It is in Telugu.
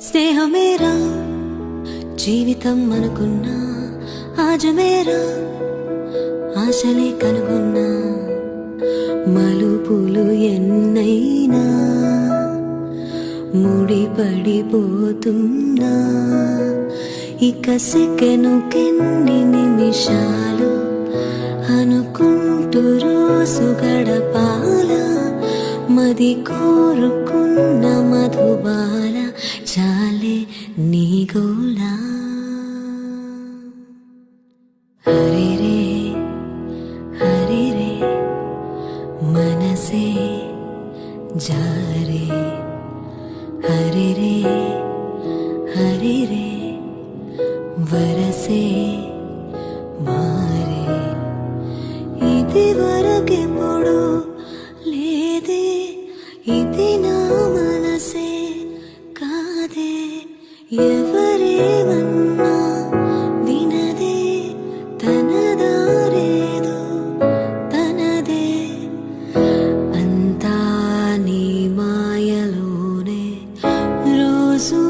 స్నేహమేరా జీవితం అనుకున్నా, ఆజమేరా ఆశలే కనుగొన్నా, మలుపులు ఎన్నైనా ముడిపడిపోతున్నా. ఇక సెకనుకెన్ని నిమిషాలు అనుకుంటూ రోజు గడపాల, మది కోరుకున్న మధుబాల చాలే నీ గోలా. హరి రే హరి రే మనసే జారే, హరి రే హరి రే వరసే మారే. ఇది వరకెప్పుడు లేదే, ఇది నా మనసే కాదే, ఎవరేమన్నా వినదే, తనదారేదో తనదే. అంతా నీ మాయలోనే రోజు